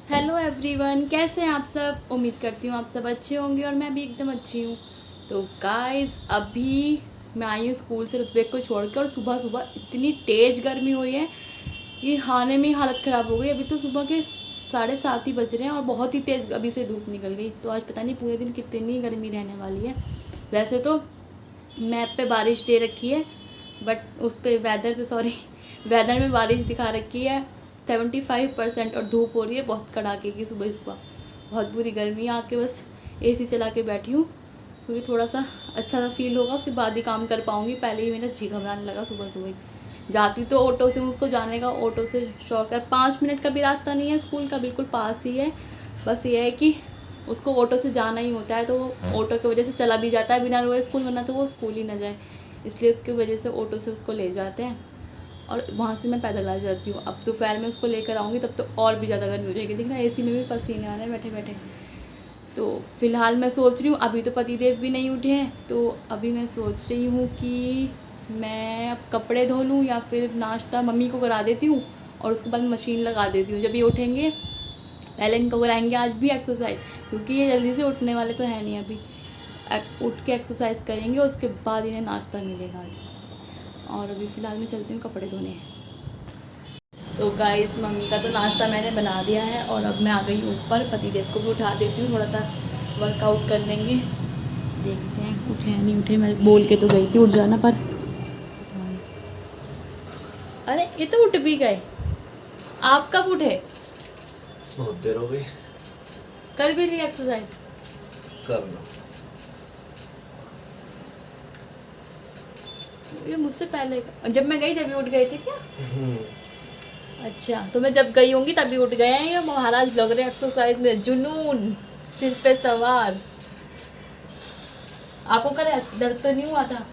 Hello everyone, कैसे हैं आप सब। उम्मीद करती हूँ आप सब अच्छे होंगे और मैं भी एकदम अच्छी हूँ। तो गाइस, अभी मैं आई हूँ स्कूल से ऋत्विक को छोड़ के और सुबह सुबह इतनी तेज़ गर्मी हो रही है कि खाने में ही हालत ख़राब हो गई। अभी तो सुबह के 7:30 ही बज रहे हैं और बहुत ही तेज़ अभी से धूप निकल गई। तो आज पता नहीं पूरे दिन कितनी गर्मी रहने वाली है। वैसे तो मैप पे बारिश दे रखी है, बट उस पर वेदर में बारिश दिखा रखी है 75% और धूप हो रही है बहुत कड़ाके की सुबह सुबह। बहुत बुरी गर्मी है। आके बस एसी चला के बैठी हूँ क्योंकि थोड़ा सा अच्छा सा फील होगा, उसके बाद ही काम कर पाऊँगी। पहले ही मेरा जी घबराने लगा सुबह सुबह ही। जाती तो ऑटो से, उसको जाने का ऑटो से शौक है। 5 मिनट का भी रास्ता नहीं है, स्कूल का बिल्कुल पास ही है। बस ये है कि उसको ऑटो से जाना ही होता है, तो वो ऑटो की वजह से चला भी जाता है बिना रोए स्कूल, वरना तो वो स्कूल ही ना जाए। इसलिए उसकी वजह से ऑटो से उसको ले जाते हैं और वहाँ से मैं पैदल आ जाती हूँ। अब दोपहर में उसको लेकर आऊँगी तब तो और भी ज़्यादा गर्मी हो जाएगी। देखना एसी में भी पसीने आ रहे हैं बैठे बैठे। तो फ़िलहाल मैं सोच रही हूँ, अभी तो पतिदेव भी नहीं उठे हैं, तो अभी मैं सोच रही हूँ कि मैं अब कपड़े धो लूँ या फिर नाश्ता मम्मी को करा देती हूँ और उसके बाद मशीन लगा देती हूँ। जब ये उठेंगे पहले इनको कराएंगे आज भी एक्सरसाइज, क्योंकि ये जल्दी से उठने वाले तो है नहीं। अभी उठ के एक्सरसाइज करेंगे, उसके बाद इन्हें नाश्ता मिलेगा आज। और अभी फ़िलहाल मैं चलती हूँ कपड़े धोने। तो गाइस, मम्मी का तो नाश्ता मैंने बना दिया है और अब मैं आ गई ऊपर। पतिदेव को भी उठा देती हूँ, थोड़ा सा वर्कआउट कर लेंगे। देखते हैं उठे या नहीं उठे। मैं बोल के तो गई थी उठ जाना, पर अरे ये तो उठ भी गए। आप कब उठे? बहुत देर हो गई। कर भी ली एक्सरसाइज? कर लो। ये मुझसे पहले जब मैं गई तभी उठ गए थे क्या? अच्छा, तो मैं जब गई होंगी तभी उठ गए हैं। ये महाराज लग रहे एक्सरसाइज में, जुनून सिर पे सवार। आपको कल दर्द तो नहीं हुआ था?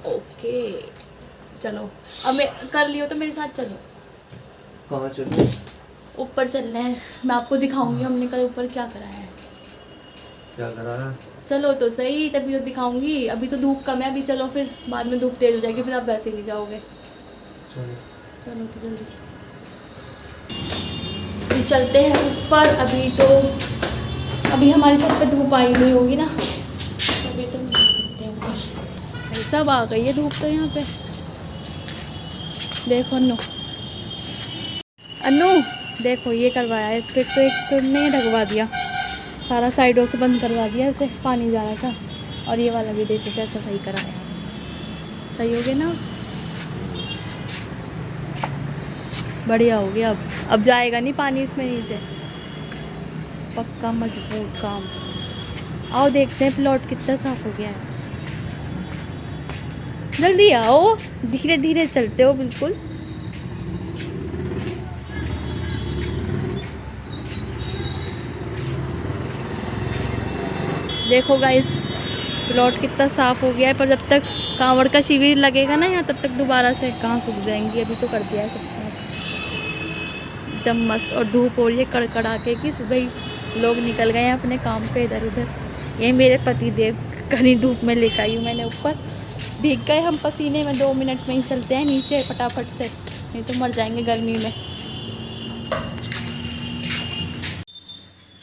ओके, चलो अब मैं कर लियो तो मेरे साथ चलो। कहाँ चलो? ऊपर चलना है, मैं आपको दिखाऊंगी हमने कल ऊपर क्या करा है। क्या करा है? चलो तो सही, तभी तो दिखाऊंगी। अभी तो धूप कम है, अभी चलो, फिर बाद में धूप तेज हो जाएगी, फिर आप वैसे नहीं जाओगे। चलो। चलो तो जल्दी अभी चलते हैं ऊपर। अभी हमारी छत पे धूप आई नहीं होगी ना, अभी तो नहीं जा सकते ऊपर। सब आ गई है धूप तो यहाँ पे। देखो अनु, अनु देखो ये करवाया है इस पर। तो एक तो नहीं ढकवा दिया, सारा साइडों से बंद करवा दिया, इसे पानी जा रहा था। और ये वाला भी देखो कैसा सही कराया। सही हो गया ना, बढ़िया हो गया। अब जाएगा नहीं पानी इसमें नीचे, पक्का मजबूत काम। आओ देखते हैं प्लॉट कितना साफ हो गया है। जल्दी आओ, धीरे धीरे चलते हो बिल्कुल। देखो गाइस, प्लॉट कितना साफ हो गया है। पर जब तक कांवड़ का शिविर लगेगा ना यहाँ, तब तक दोबारा से कहाँ सूख जाएंगी। अभी तो कर दिया है सब साफ एकदम मस्त। और धूप हो रही है कड़कड़ाके की। सुबह ही लोग निकल गए हैं अपने काम पे इधर उधर। ये मेरे पति देव कहीं धूप में लेकर आई हूँ मैंने ऊपर। भीग गए हम पसीने में, 2 मिनट में ही चलते हैं नीचे फटाफट से, नहीं तो मर जाएंगे गर्मी में।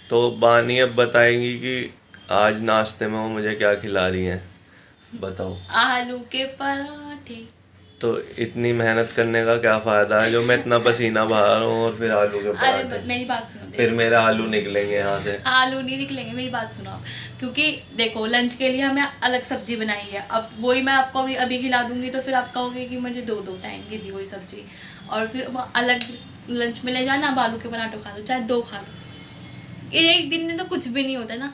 तो बानी अब बताएंगी कि आज नाश्ते में वो मुझे क्या खिला रही हैं। बताओ। आलू के पराठे। तो इतनी मेहनत करने का क्या फायदा है, जो मैं इतना पसीना बहा रहा हूँ और फिर आलू के अरे पराठे। मेरी बात सुनो, फिर मेरे आलू निकलेंगे यहाँ से। आलू नहीं निकलेंगे, मेरी बात सुनो आप। क्योंकि देखो लंच के लिए हमें अलग सब्जी बनाई है, अब वही मैं आपको अभी खिला दूंगी तो फिर आप कहोगे कि मुझे 2 टाइम की दी वही सब्जी। और फिर वो अलग लंच में ले जाना, अब आलू के पराठे खा लो चाहे 2 खा लो। ये एक दिन में तो कुछ भी नहीं होता ना,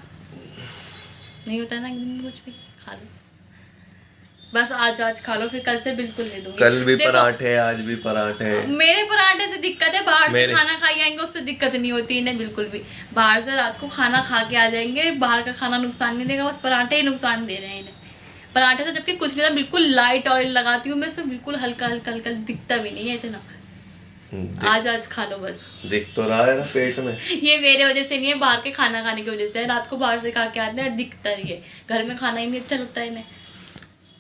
नहीं होता ना एक दिन में कुछ भी। खा लो बस, आज खा लो, फिर कल से बिल्कुल ले दूंगी। कल भी पराठे, आज भी पराठे। मेरे पराठे से दिक्कत है, बाहर से मेरे खाना खा के आएंगे उससे दिक्कत नहीं होती इन्हें बिल्कुल भी। बाहर से रात को खाना खा के आ जाएंगे, बाहर का खाना नुकसान नहीं देगा, बस पराठे ही नुकसान दे रहे हैं इन्हें। पराठे से जबकि कुछ नहीं था, बिल्कुल लाइट ऑयल लगाती हूँ मैं इसमें, बिल्कुल हल्का हल्का हल्का, दिखता भी नहीं है इतना। आज खा लो बस। दिख तो रहा है ना पेट में। ये मेरे वजह से नहीं है, बाहर के खाना खाने की वजह से है। रात को बाहर से खा के आते हैं, दिखता ही है। घर में खाना ही नहीं अच्छा लगता है इन्हें।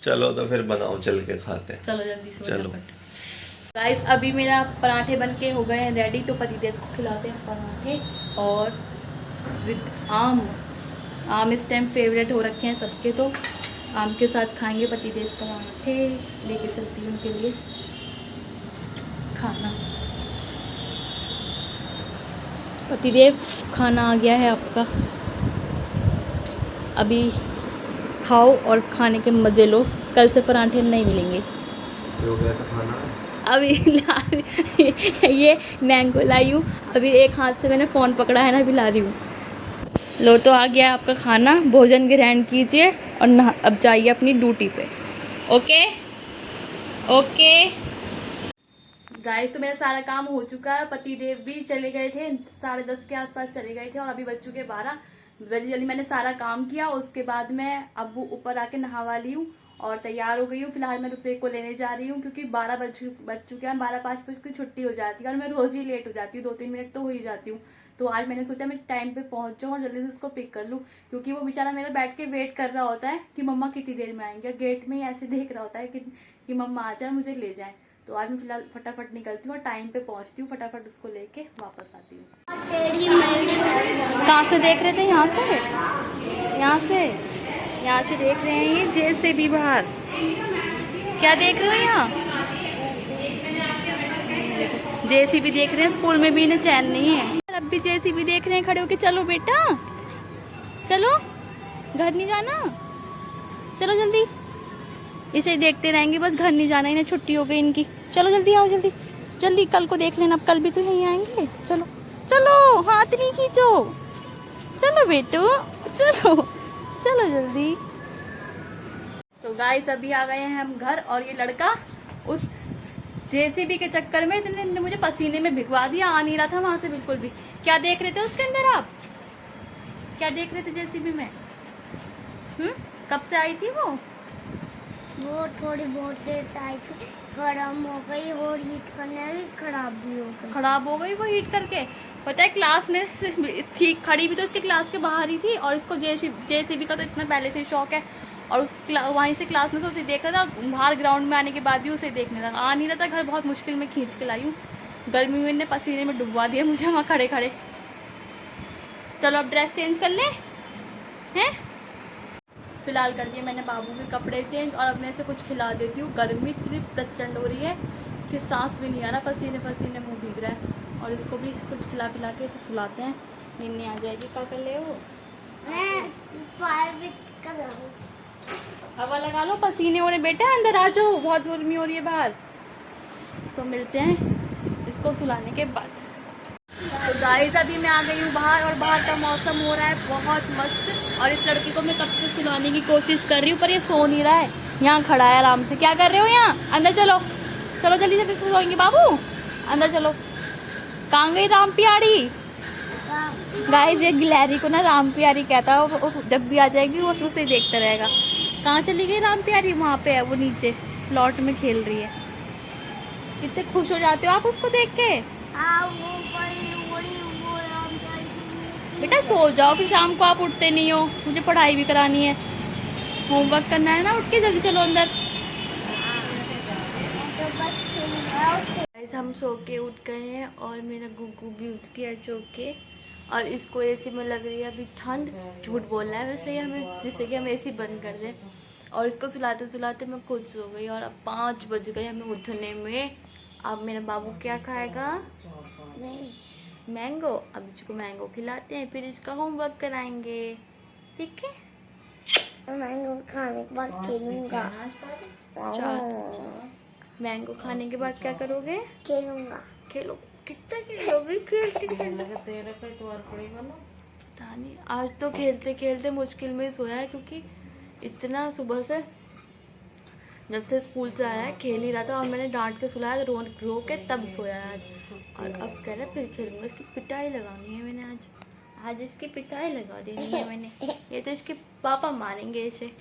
चलो तो फिर बनाओ, चल के खाते हैं। चलो जल्दी से चलो। फटाफट। गाइस अभी मेरा पराठे बन के हो गए हैं रेडी, तो पतिदेव को खिलाते हैं पराठे और विद आम। आम इस टाइम फेवरेट हो रखे हैं सबके, तो आम के साथ खाएंगे पतिदेव पराठे। लेके चलती हूँ उनके लिए खाना। पतिदेव खाना आ गया है आपका, अभी खाओ और खाने के मज़े लो। कल से पराठे नहीं मिलेंगे। तो कैसा खाना है? अभी ये मैंगो लाई हूँ, अभी एक हाथ से मैंने फ़ोन पकड़ा है ना, अभी ला रही हूँ। लो तो आ गया आपका खाना, भोजन ग्रहण कीजिए और नहा अब जाइए अपनी ड्यूटी पे। ओके ओके गाइस, तो मेरा सारा काम हो चुका है। पतिदेव भी चले गए थे, 10:30 के आसपास चले गए थे और अभी बज चुके 12। जल्दी जल्दी मैंने सारा काम किया, उसके बाद मैं अब ऊपर आके नहावा ली हूँ और तैयार हो गई हूँ। फिलहाल मैं रुपये को लेने जा रही हूँ क्योंकि 12 बज चुके हैं। 12:05 पर उसकी छुट्टी हो जाती है और मैं रोज़ ही लेट हो जाती हूँ, 2-3 मिनट तो हो ही जाती हूँ। तो आज मैंने सोचा मैं टाइम पे पहुँच जाऊँ और जल्दी से उसको पिक कर लूँ, क्योंकि वो बेचारा मेरा बैठ के वेट कर रहा होता है कि मम्मा कितनी देर में आएंगे। गेट में ही ऐसे देख रहा होता है कि मम्मा आ जाए, मुझे ले जाए। तो आज मैं फिलहाल फटाफट निकलती हूँ और टाइम पे पहुँचती हूँ, फटाफट उसको लेके वापस आती हूँ। कहाँ से देख रहे थे? यहाँ से, यहाँ से देख रहे हैं ये जेसीबी बाहर। क्या देख रहे हो? यहाँ जेसीबी देख रहे हैं, स्कूल में भी इन्हें चैन नहीं है। अब भी जेसीबी देख रहे हैं खड़े होके। चलो बेटा चलो, घर नहीं जाना, चलो जल्दी। इसे देखते रहेंगे बस, घर नहीं जाना, इन्हें छुट्टी हो गई इनकी। चलो जल्दी आओ, जल्दी जल्दी, कल को देख लेना, अब कल भी तो यहीं आएंगे। चलो चलो, हाथ नहीं खींचो, चलो बेटू चलो, चलो जल्दी। तो गाइस अभी आ गए हैं हम घर और ये लड़का उस जेसीबी के चक्कर में इतने मुझे पसीने में भिगवा दिया, आ नहीं रहा था वहां से बिल्कुल भी। क्या देख रहे थे उसके अंदर? आप क्या देख रहे थे जेसीबी में? कब से आई थी वो थोड़ी बहुत देर से आई थी, गर्म हो गई और हीट करने भी खराब हो गई वो हीट करके। पता है क्लास में थी खड़ी भी तो इसके क्लास के बाहर ही थी, और इसको जेसीबी का तो इतना पहले से शौक है, और उस वहीं से क्लास में तो उसे देख रहा था। बाहर ग्राउंड में आने के बाद भी उसे देखने लगा, आ नहीं रहा था घर, बहुत मुश्किल में खींच के लाई हूँ। गर्मी में ने पसीने में डुबवा दिया मुझे वहाँ खड़े खड़े। चलो अब ड्रेस चेंज कर ले हैं। फिलहाल कर दिए मैंने बाबू के कपड़े चेंज और अब मैं इसे कुछ खिला देती हूँ। गर्मी इतनी प्रचंड हो रही है कि सांस भी नहीं आ रहा, पसीने पसीने मुँह भीग रहा है। और इसको भी कुछ खिला पिला के इसे सुलाते हैं, नींद आ जाएगी। क्या कर ले हो? हवा लगा लो, पसीने हो रहे बेटा, अंदर आ जाओ, बहुत गर्मी हो रही है बाहर। तो मिलते हैं इसको सुलाने के बाद। तो गाइस अभी मैं आ गई हूँ बाहर और बाहर का मौसम हो रहा है बहुत मस्त। और इस लड़की को मैं कब से सुलाने की कोशिश कर रही हूँ पर ये सो नहीं रहा है, यहाँ खड़ा है आराम से। क्या कर रहे हो यहाँ? अंदर चलो, चलो जल्दी से सोएंगे बाबू, अंदर चलो। कहाँ गई राम प्यारी? गाइस ये गिलहरी को ना राम प्यारी कहता है, वो जब भी आ जाएगी वो उसे देखता रहेगा। कहाँ चली गई राम प्यारी? वहाँ पे है वो, नीचे प्लॉट में खेल रही है। कितने खुश हो जाते हो आप उसको देख के। बेटा सो जाओ, फिर शाम को आप उठते नहीं हो, मुझे पढ़ाई भी करानी है, होमवर्क करना है ना, उठ के जल्दी चलो अंदर। हम सो के उठ गए हैं और मेरा गुग्गू भी उठ गया सो के, और इसको एसी में लग रही है अभी ठंड। झूठ बोल रहा है वैसे ही हमें, जिससे कि हम एसी बंद कर दें। और इसको सुलाते सुलाते मैं खुद सो गई और अब 5 बज गए हमें उठने में। अब मेरा बाबू क्या खाएगा? मैंगो। अब इसको मैंगो खिलाते हैं, फिर इसका होमवर्क कराएंगे, ठीक है? मैंगो खाने के बाद खेलूंगा। मैंगो खाने के बाद क्या करोगे? खेलूंगा। खेलो? कितना खेलोगे? तानी आज तो खेलते खेलते मुश्किल में सोया है, क्योंकि इतना सुबह से जब से स्कूल से आया है खेल ही रहा था और मैंने डांट के सुलाया, रो के तब सोया है आज। और अब कह रहा फिर खेलूंगा। इसकी पिटाई लगानी है मैंने आज इसकी पिटाई लगा देनी है मैंने। ये तो इसके पापा मारेंगे इसे।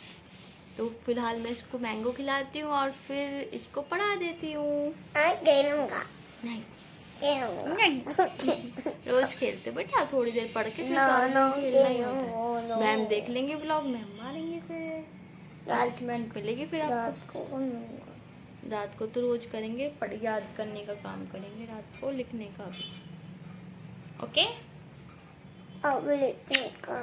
तो फिलहाल मैं इसको मैंगो खिलाती हूँ और फिर इसको पढ़ा देती हूँ। खेलूंगा। नहीं खेलूंगा। रोज खेलते बेटा, थोड़ी देर पढ़ के फिर खेलना ही होता है। मैम देख लेंगे व्लॉग में, हम मारेंगे फिर, पनिशमेंट मिलेगी फिर आपको। रात को तो रोज करेंगे, पढ़ याद करने का काम करेंगे, रात को लिखने का भी। ओके अब लिखने का